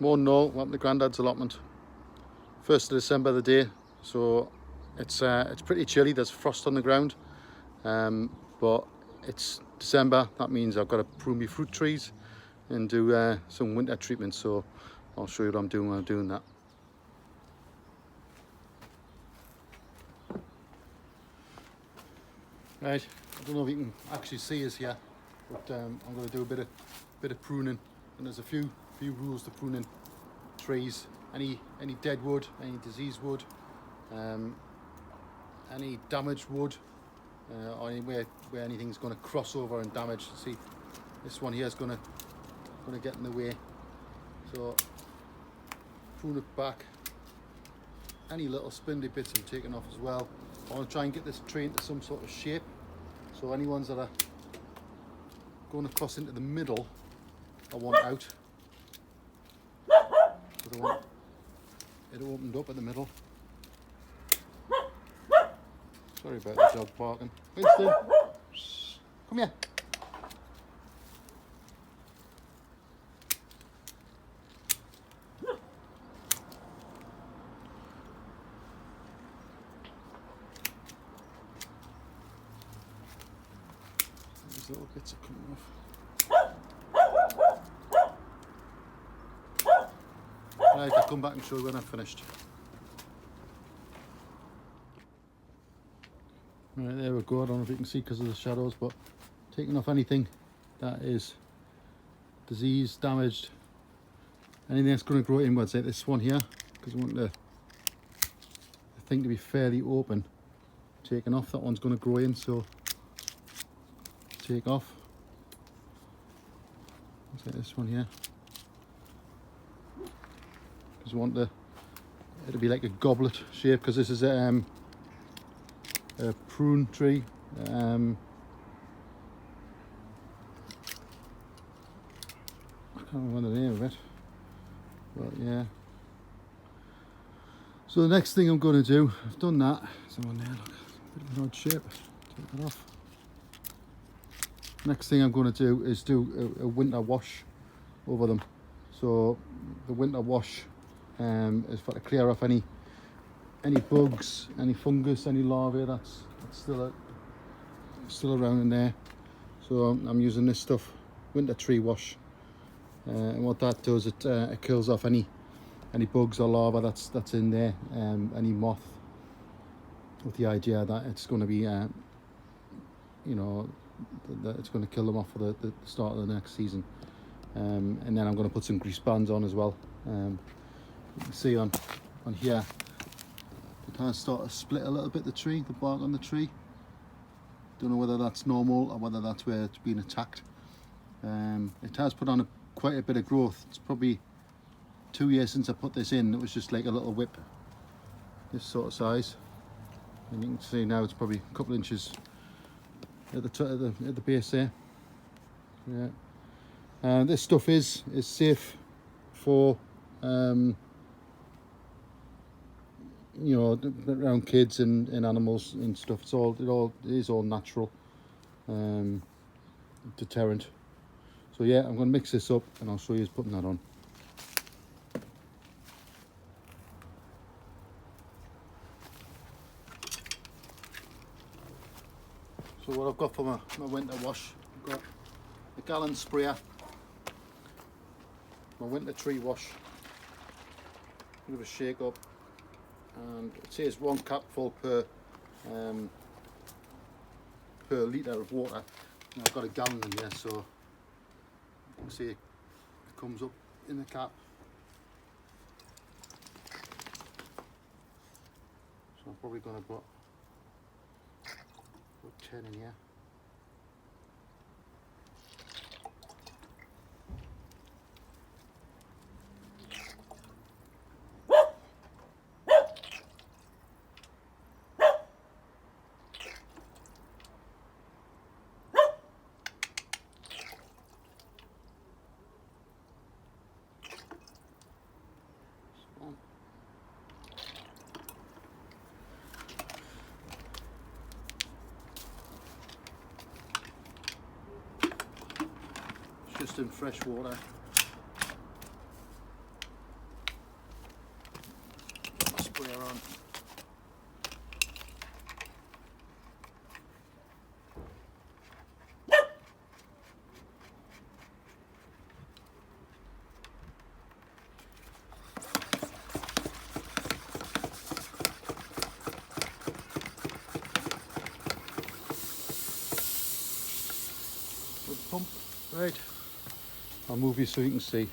Won't know what the Grandads Allotment. 1st of December the day, so it's pretty chilly. There's frost on the ground, but it's December. That means I've got to prune my fruit trees and do some winter treatments. So I'll show you what I'm doing when I'm doing that. Right, I don't know if you can actually see us here, but I'm going to do a bit of pruning, and there's a few rules to pruning trees. Any dead wood, any diseased wood, any damaged wood, or anywhere where anything's going to cross over and damage. See, this one here is going to get in the way, so prune it back. Any little spindly bits I'm taking off as well. I want to try and get this tree into some sort of shape, so any ones that are going across into the middle I want out, because I want it opened up at the middle. Sorry about the dog barking. Winston, come here. These little bits are coming off. Right, I'll come back and show you when I've finished. Right, there we go. I don't know if you can see because of the shadows, but taking off anything that is diseased, damaged, anything that's going to grow inwards, like this one here, because I want the thing to be fairly open. Taking off, that one's going to grow in, so take off. Let's get this one here, because I want it to be like a goblet shape, because this is a prune tree. I can't remember the name of it, but yeah. So the next thing I'm going to do, I've done that. There's one there, look, a bit of an odd shape. Take it off. Next thing I'm going to do is do a winter wash over them. So the winter wash is for to clear off any bugs, any fungus, any larvae that's still around in there. So I'm using this stuff, winter tree wash, and what that does, it kills off any bugs or larvae that's in there, any moth, with the idea that it's going to be you know, that it's going to kill them off for the start of the next season. And then I'm going to put some grease bands on as well. You can see on here, it has started to split a little bit, the bark on the tree. Don't know whether that's normal or whether that's where it's been attacked. It has put on quite a bit of growth. It's probably 2 years since I put this in. It was just like a little whip, this sort of size. And you can see now it's probably a couple of inches at the base there. Yeah. And this stuff is safe for you know, around kids and animals and stuff. It is all natural, deterrent. So yeah, I'm going to mix this up and I'll show you putting that on. So what I've got for my winter wash, I've got a gallon sprayer, my winter tree wash, bit of a shake up, and it says 1 capful per litre of water. And I've got a gallon in here, so you can see it comes up in the cap. So I'm probably going to put 10 in here. Just in fresh water. sprayer on. Good pump. Right, I'll move you so you can see.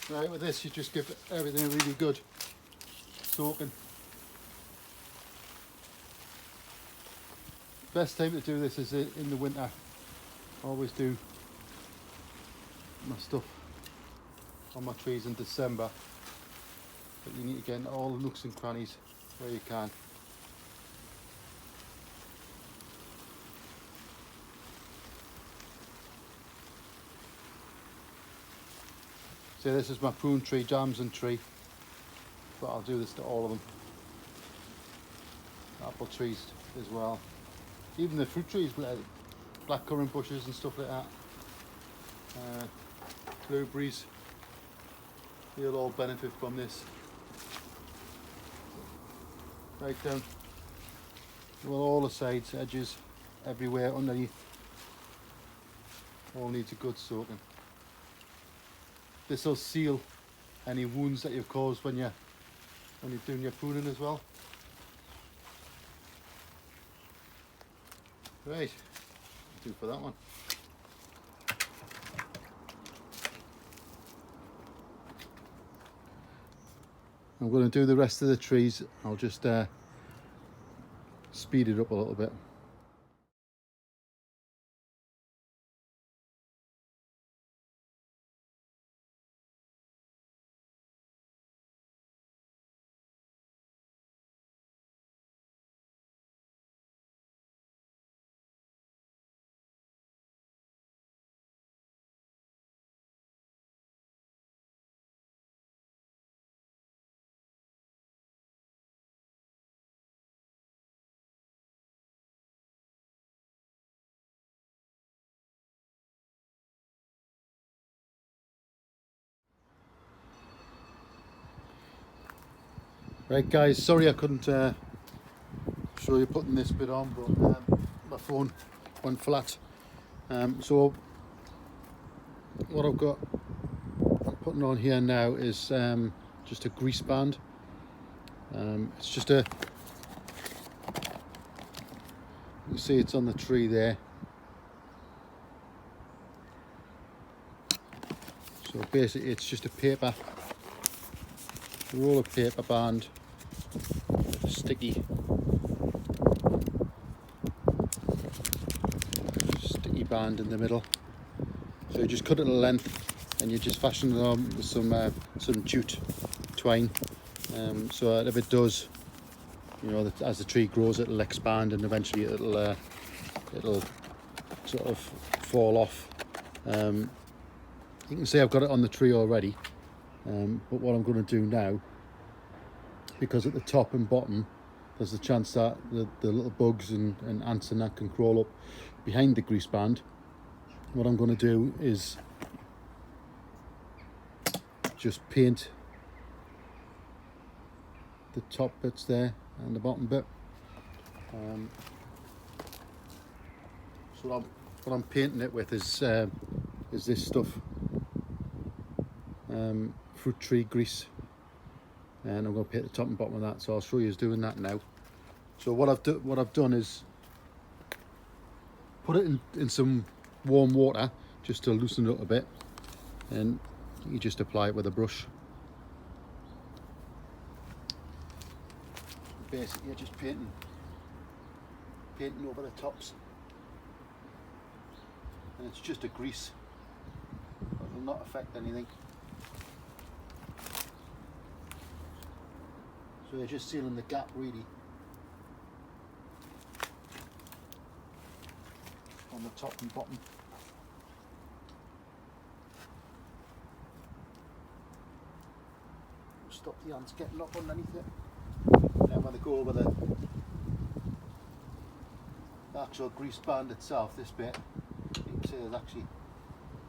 Right, with this you just give everything a really good soaking. Best time to do this is in the winter. I always do my stuff on my trees in December, but you need to get into all the nooks and crannies where you can. So this is my prune tree, damson tree, but I'll do this to all of them. Apple trees as well, even the fruit trees, blackcurrant bushes and stuff like that, blueberries, they'll all benefit from this. Right down, well, all the sides, edges, everywhere underneath, all needs a good soaking. This will seal any wounds that you've caused when you're doing your pruning as well. Right, do for that one. I'm going to do the rest of the trees. I'll just speed it up a little bit. Right guys, sorry I couldn't show you putting this bit on, but my phone went flat. So what I'm putting on here now is just a grease band. It's just you see it's on the tree there. So basically it's just a roll of paper band, sticky band in the middle. So you just cut it a length and you just fashion it on with some jute twine, so that if it does, you know, as the tree grows, it'll expand and eventually it'll sort of fall off. You can see I've got it on the tree already. But what I'm going to do now, because at the top and bottom there's a chance that the little bugs and ants and that can crawl up behind the grease band, what I'm going to do is just paint the top bits there and the bottom bit. So what I'm painting it with is this stuff. Fruit tree grease, and I'm going to paint the top and bottom of that, so I'll show you doing that now. So what I've done is put it in some warm water just to loosen it up a bit, and you just apply it with a brush. Basically you're just painting over the tops, and it's just a grease, it will not affect anything. So you're just sealing the gap really on the top and bottom. Stop the ants getting up underneath it. Then when they go over the the actual grease band itself, this bit, you can see there's actually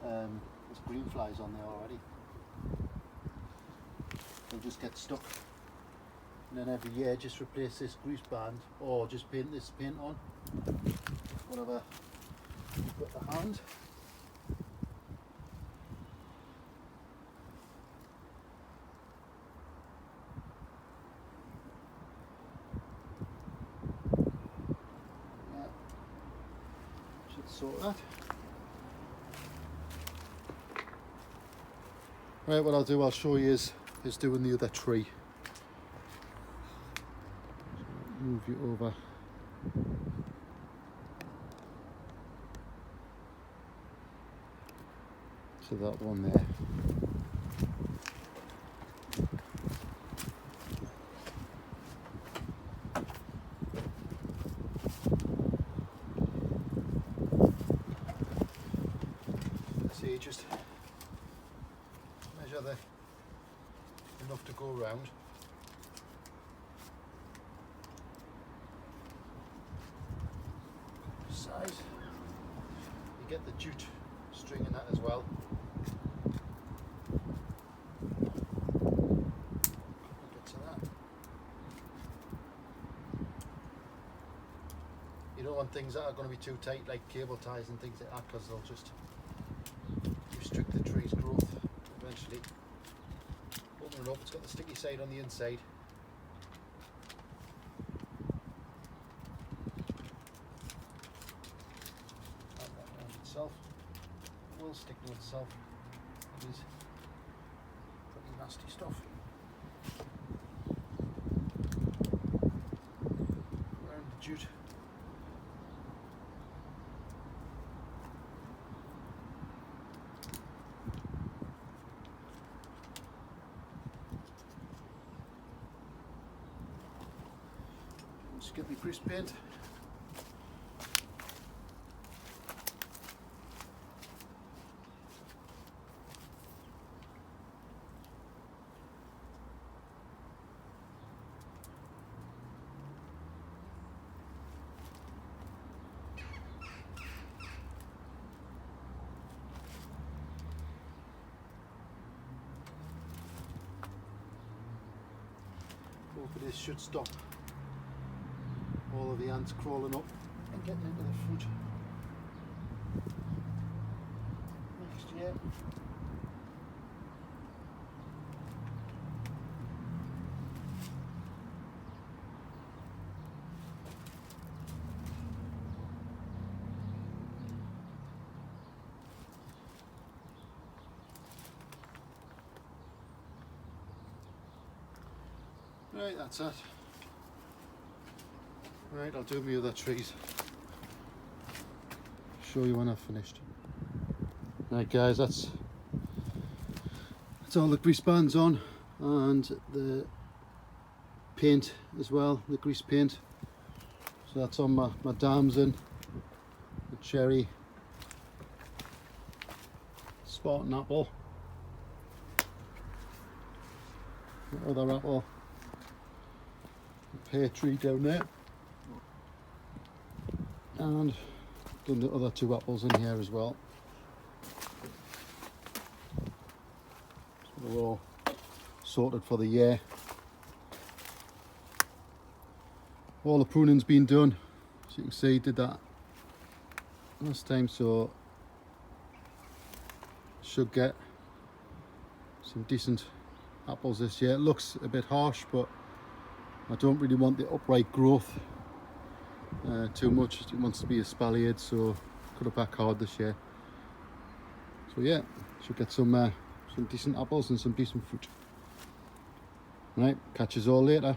there's green flies on there already. They'll just get stuck. And then every year just replace this grease band or just paint this paint on. Whatever you've got to hand. Yeah. Should sort that. Right, what I'll do, I'll show you is doing the other tree. Move you over. To that one there. So you just measure enough to go around. Size. You get the jute string in that as well. Bits of that. You don't want things that are going to be too tight, like cable ties and things like that, because they'll just restrict the tree's growth eventually. Open it up, it's got the sticky side on the inside. Itself. It will stick to itself. It is pretty nasty stuff. Around the jute. Just get the grease paint. Hopefully this should stop all of the ants crawling up and getting into the fruit next year. Right, that's it. Right, I'll do my other trees. Show you when I've finished. Right guys, that's all the grease bands on, and the paint as well, the grease paint. So that's on my damson, the cherry, Spartan apple, the other apple, the pear tree down there, and done the other two apples in here as well. So they're all sorted for the year. All the pruning's been done, as you can see, did that last time, so should get some decent apples this year. It looks a bit harsh, but I don't really want the upright growth too much. It wants to be espaliered, so cut it back hard this year. So yeah, should get some decent apples and some decent fruit. Right, catch us all later.